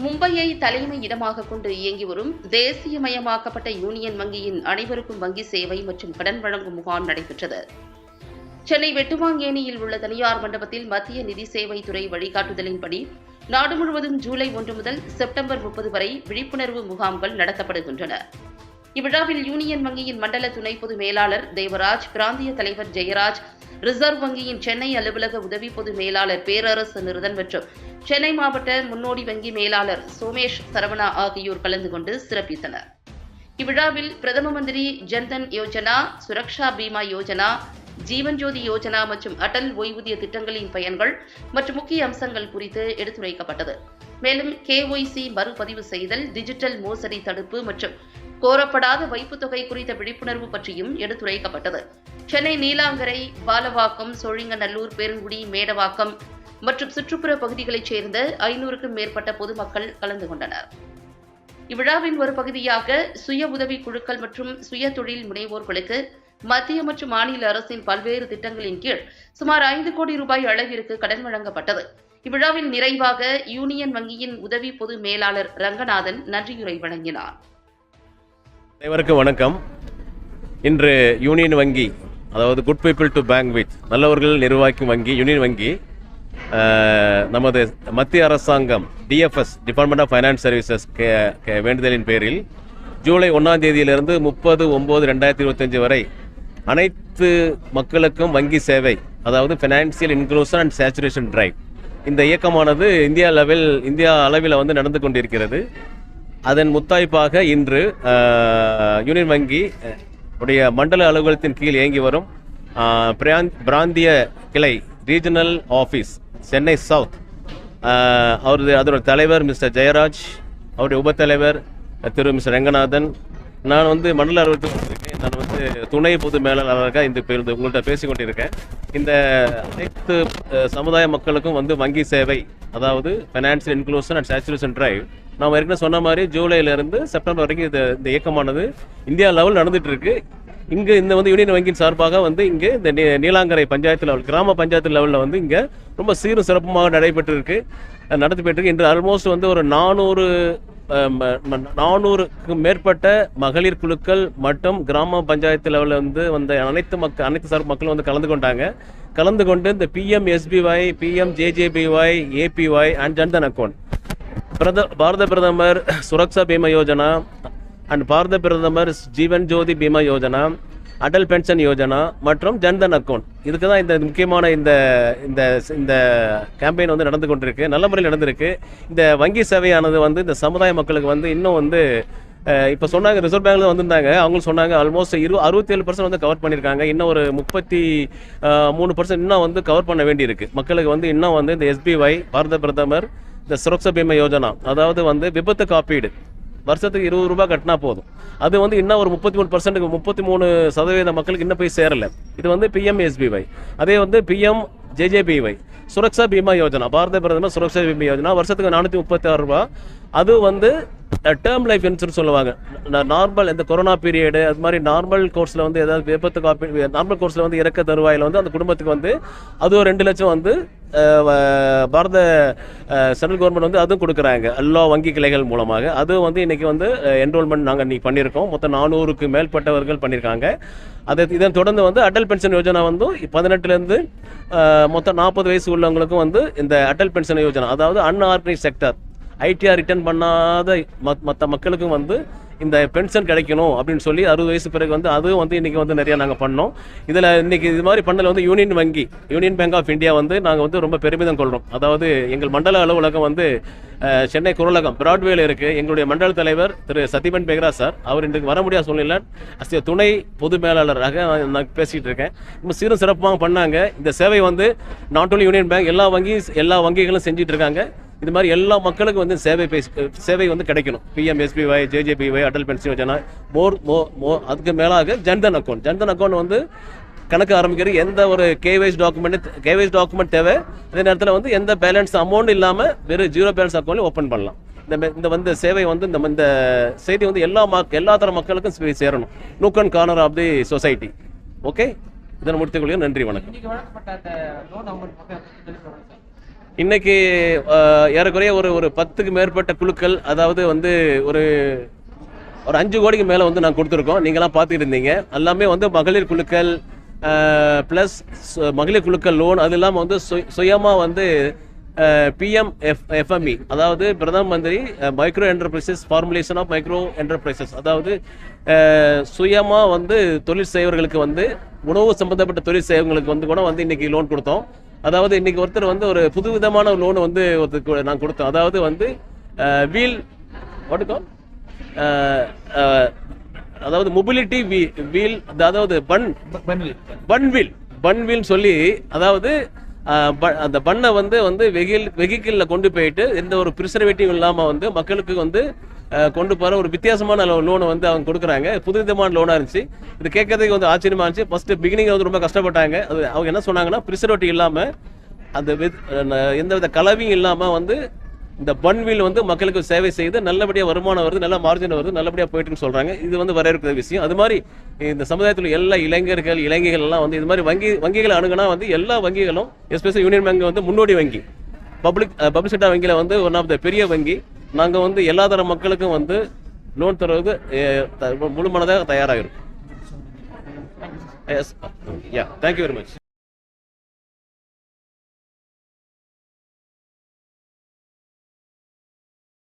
மும்பையை தலைமை இடமாக கொண்டு இயங்கி வரும் தேசியமயமாக்கப்பட்ட யூனியன் வங்கியின் அனைவருக்கும் வங்கி சேவை மற்றும் கடன் வழங்கும் முகாம் நடைபெற்றது. சென்னை வெட்டுவாங்கேணியில் உள்ள தனியார் மண்டபத்தில் மத்திய நிதி சேவை துறை வழிகாட்டுதலின்படி நாடு முழுவதும் ஜூலை 1 முதல் செப்டம்பர் 30 வரை விழிப்புணர்வு முகாம்கள் நடத்தப்படுகின்றன. இவ்விழாவில் யூனியன் வங்கியின் மண்டல துணை பொது மேலாளர் தேவராஜ், பிராந்திய தலைவர் ஜெயராஜ், ரிசர்வ் வங்கியின் சென்னை அலுவலக உதவி பொது மேலாளர் பேரரசு நிருதன் மற்றும் சென்னை மாவட்ட முன்னோடி வங்கி மேலாளர் சோமேஷ் சரவணா ஆகியோர் கலந்து கொண்டு சிறப்பித்தனர். இவ்விழாவில் பிரதம மந்திரி ஜன்தன் யோஜனா, சுரக்ஷா பீமா யோஜனா, ஜீவன் ஜோதி யோஜனா மற்றும் அடல் ஓய்வூதிய திட்டங்களின் பயன்கள் மற்றும் முக்கிய அம்சங்கள் குறித்து எடுத்துரைக்கப்பட்டது. மேலும் KYC மறுபதிவு செய்தல், டிஜிட்டல் மோசடி தடுப்பு மற்றும் கோரப்படாத வைப்புத் தொகை குறித்த விழிப்புணர்வு பற்றியும் எடுத்துரைக்கப்பட்டது. சென்னை நீலாங்கரை, பாலவாக்கம், சோழிங்கநல்லூர், பெருங்குடி, மேடவாக்கம் மற்றும் சுற்றுப்புற பகுதிகளைச் சேர்ந்த 500க்கும் மேற்பட்ட பொதுமக்கள் கலந்து கொண்டனர். இவ்விழாவின் ஒரு பகுதியாக சுய உதவி குழுக்கள் மற்றும் சுய தொழில் முனைவோர்களுக்கு மத்திய மற்றும் மாநில அரசின் பல்வேறு திட்டங்களின் கீழ் சுமார் 5 கோடி ரூபாய் அளவிற்கு கடன் வழங்கப்பட்டது. இவ்விழாவில் நிறைவாக யூனியன் வங்கியின் உதவி பொது மேலாளர் ரங்கநாதன் நன்றியுரை வழங்கினார். அனைவருக்கும் வணக்கம். இன்று யூனியன் வங்கி, அதாவது good people to bank with, நல்லவர்கள் நிர்வாகிக்கும் வங்கி யூனியன் வங்கி நமது மத்திய அரசாங்கம் DFS department of finance services வேண்டுதலின் பேரில் ஜூலை 1ஆம் தேதியிலிருந்து 30/9/2025 வரை அனைத்து மக்களுக்கும் வங்கி சேவை, அதாவது financial inclusion and saturation drive, இந்த இயக்கமானது இந்தியா அளவில் வந்து நடந்து கொண்டிருக்கிறது. அதன் முத்தாய்ப்பாக இன்று யூனியன் வங்கி உடைய மண்டல அலுவலகத்தின் கீழ் இயங்கி வரும் பிராந்திய கிளை ரீஜனல் ஆஃபீஸ் சென்னை சவுத், அதோட தலைவர் மிஸ்டர் ஜெயராஜ், அவருடைய உபத்தலைவர் திரு மிஸ்டர் ரங்கநாதன், நான் வந்து மண்டல அலுவலகத்தில் இருக்கேன். நான் வந்து துணை பொது மேலாளராக இந்த உங்கள்கிட்ட பேசிக்கொண்டிருக்கேன். இந்த அனைத்து சமுதாய மக்களுக்கும் வந்து வங்கி சேவை, அதாவது financial inclusion and saturation drive, நாம் ஏற்கனவே சொன்ன மாதிரி ஜூலையிலிருந்து செப்டம்பர் வரைக்கும் இந்த இயக்கமானது இந்தியா லெவல் நடந்துட்டு இருக்கு. இங்கே இந்த வந்து யூனியன் வங்கியின் சார்பாக வந்து இங்கே இந்த நீலாங்கரை பஞ்சாயத்து லெவல், கிராம பஞ்சாயத்து லெவலில் வந்து இங்கே ரொம்ப சீரும் சிறப்புமாக நடைபெற்றிருக்கு. இன்று ஆல்மோஸ்ட் வந்து ஒரு 400க்கும் மேற்பட்ட மகளிர் குழுக்கள் மற்றும் கிராம பஞ்சாயத்து லெவலில் வந்து வந்த அனைத்து சார்பு மக்களும் வந்து கலந்து கொண்டு இந்த PMSBY, PMJJBY, APY and Jandhan account, பாரத பிரதமர் சுரக்ஷா பீமா யோஜனா அண்ட் பாரத பிரதமர் ஜீவன் ஜோதி பீமா யோஜனா, அடல் பென்ஷன் யோஜனா மற்றும் ஜன்தன் அக்கௌண்ட், இதுக்கு தான் இந்த முக்கியமான இந்த கேம்பெயின் வந்து நடந்து கொண்டிருக்கு. நல்ல முறையில் நடந்திருக்கு. இந்த வங்கி சேவையானது வந்து இந்த சமுதாய மக்களுக்கு வந்து இன்னும் வந்து இப்போ சொன்னாங்க, ரிசர்வ் பேங்க்ல வந்திருந்தாங்க, அவங்களும் சொன்னாங்க ஆல்மோஸ்ட் 67% வந்து கவர் பண்ணியிருக்காங்க. இன்னும் ஒரு 33% இன்னும் வந்து கவர் பண்ண வேண்டியிருக்கு. மக்களுக்கு வந்து இன்னும் வந்து இந்த SBY, பாரத பிரதமர், இந்த சுரக்ஷா பீமா யோஜனா, அதாவது வந்து விபத்து காப்பீடு வருஷத்துக்கு 20 ரூபாய் கட்டினா போதும். அது வந்து இன்னும் ஒரு 33% மக்களுக்கு இன்னும் போய் சேரல. இது வந்து PMSBY. அதே வந்து PMJJBY, சுரக்ஷா பீமா யோஜனா, பாரத பிரதமர் சுரக்ஷா பீமா யோஜனா, வருஷத்துக்கு 436 ரூபாய். அது வந்து டேர்ம் லைஃப் இன்சூரன்ஸ் சொல்லுவாங்க. நார்மல் இந்த கொரோனா பீரியடு, அது மாதிரி நார்மல் கோர்ஸில் வந்து ஏதாவது விபத்து காப்பீடு, நார்மல் கோர்ஸில் வந்து இறக்க தருவாயில் வந்து அந்த குடும்பத்துக்கு வந்து அது ஒரு 2 லட்சம் வந்து பாரத சென்ட்ரல் கவர்மெண்ட் வந்து அதுவும் கொடுக்குறாங்க எல்லா வங்கி கிளைகள் மூலமாக. அது வந்து இன்னைக்கு வந்து என்ரோல்மெண்ட் நாங்கள் இன்னைக்கு பண்ணியிருக்கோம். மொத்தம் 400க்கு மேற்பட்டவர்கள் பண்ணியிருக்காங்க. இதன் தொடர்ந்து வந்து அடல் பென்ஷன் யோஜனா வந்து 18லேருந்து மொத்தம் 40 வயசு உள்ளவங்களுக்கும் வந்து இந்த அடல் பென்ஷன் யோஜனா, அதாவது அன்ஆர்கனைஸ்ட் செக்டர், ITR ரிட்டர்ன் பண்ணாத மற்ற மக்களுக்கும் வந்து இந்த பென்ஷன் கிடைக்கணும் அப்படின்னு சொல்லி 60 வயசு பிறகு வந்து அதுவும் வந்து இன்றைக்கி வந்து நிறையா நாங்கள் பண்ணோம். இதில் இன்றைக்கி இது மாதிரி பண்ணல வந்து யூனியன் வங்கி, யூனியன் பேங்க் ஆஃப் இந்தியா வந்து நாங்கள் வந்து ரொம்ப பெருமிதம் கொள்கிறோம். அதாவது எங்கள் மண்டல அலுவலகம் வந்து சென்னை குரலகம் பிராட்வேல இருக்குது. எங்களுடைய மண்டல தலைவர் திரு சத்யபன் பெக்ரா சார், அவர் இன்றைக்கு வர முடியாத சூழ்நிலை துணை பொது மேலாளராக நான் பேசிகிட்டு இருக்கேன். ரொம்ப சீரும் சிறப்பாக பண்ணாங்க. இந்த சேவை வந்து நாட் ஓன்லி யூனியன் பேங்க், எல்லா வங்கிகளும் செஞ்சுட்டு இருக்காங்க. இது மாதிரி எல்லா மக்களுக்கும் வந்து சேவை வந்து கிடைக்கணும். PMSBY, JJBY, Atal pension Yojana, அதுக்கு மேலாக ஜன்தன் அக்கௌண்ட் வந்து கணக்கு ஆரம்பிக்கிறது. எந்த ஒரு KYC டாக்குமெண்ட் தேவை. அதே நேரத்தில் வந்து எந்த பேலன்ஸ் அமௌண்ட் இல்லாமல் வெறும் 0 பேலன்ஸ் அக்கௌண்ட்லையும் ஓப்பன் பண்ணலாம். இந்த வந்து சேவை வந்து இந்த செய்தி வந்து எல்லா தர மக்களுக்கும் சேரணும். Nook and corner of the society. Okay, இதனை முடித்துக் கொள்கிறேன். நன்றி, வணக்கம். இன்னைக்கு ஏறக்குறைய ஒரு 10க்கு மேற்பட்ட குழுக்கள், அதாவது வந்து ஒரு 5 கோடிக்கு மேலே வந்து நான் கொடுத்துருக்கோம். நீங்களாம் பார்த்துட்டு இருந்தீங்க. எல்லாமே வந்து மகளிர் குழுக்கள் ப்ளஸ் மகளிர் குழுக்கள் லோன், அது இல்லாமல் வந்து சுயமாக வந்து PMFME, அதாவது பிரதம மந்திரி micro enterprises formulation of micro enterprises, அதாவது சுயமாக வந்து தொழில் செய்வர்களுக்கு வந்து உணவு சம்பந்தப்பட்ட தொழில் செய்வங்களுக்கு வந்து கூட வந்து இன்னைக்கு லோன் கொடுத்தோம். அதாவது இன்னைக்கு ஒருத்தர் வந்து ஒரு புதுவிதமான லோன் வந்து ஒருத்தருக்கு நான் கொடுத்தோம். அதாவது வந்து வீல் வாட்டுக்கும் அதாவது மொபிலிட்டி வீல், அதாவது பன் வீல் சொல்லி, அதாவது அந்த பண்ணை வந்து வெஹிக்கிளில் கொண்டு போயிட்டு எந்த ஒரு ப்ரிசர்வேட்டிவ் இல்லாமல் வந்து மக்களுக்கு வந்து கொண்டு போகிற ஒரு வித்தியாசமான லோனை வந்து அவங்க கொடுக்குறாங்க. புதுவிதமான லோனாக இருந்துச்சு. இது கேட்கறதுக்கு வந்து ஆச்சரியமா இருந்துச்சு. ஃபர்ஸ்ட் பிகினிங் வந்து ரொம்ப கஷ்டப்பட்டாங்க. அது அவங்க என்ன சொன்னாங்கன்னா, ப்ரிசர்வேட்டிவ் இல்லாமல் அந்த எந்தவித கலவையும் இல்லாமல் வந்து இந்த பன்வீல் வந்து மக்களுக்கு சேவை செய்து நல்லபடியாக வருமானம் வருது, நல்ல மார்ஜின் வருது, நல்லபடியாக போயிட்டுன்னு சொல்கிறாங்க. இது வந்து வரவேற்கிற விஷயம். அது மாதிரி இந்த சமுதாயத்தில் எல்லா இளைஞர்கள் எல்லாம் வந்து இது மாதிரி வங்கிகளை அணுகுனா வந்து எல்லா வங்கிகளும், எஸ்பெஷலி யூனியன் பேங்க் வந்து முன்னோடி வங்கி, பப்ளிக் செக்டர் வங்கியில் வந்து ஒன் ஆஃப் த பெரிய வங்கி. நாங்கள் வந்து எல்லா தர மக்களுக்கும் வந்து லோன் தருவது முழு மனதாக தயாராக இருக்கும். Thank you very much.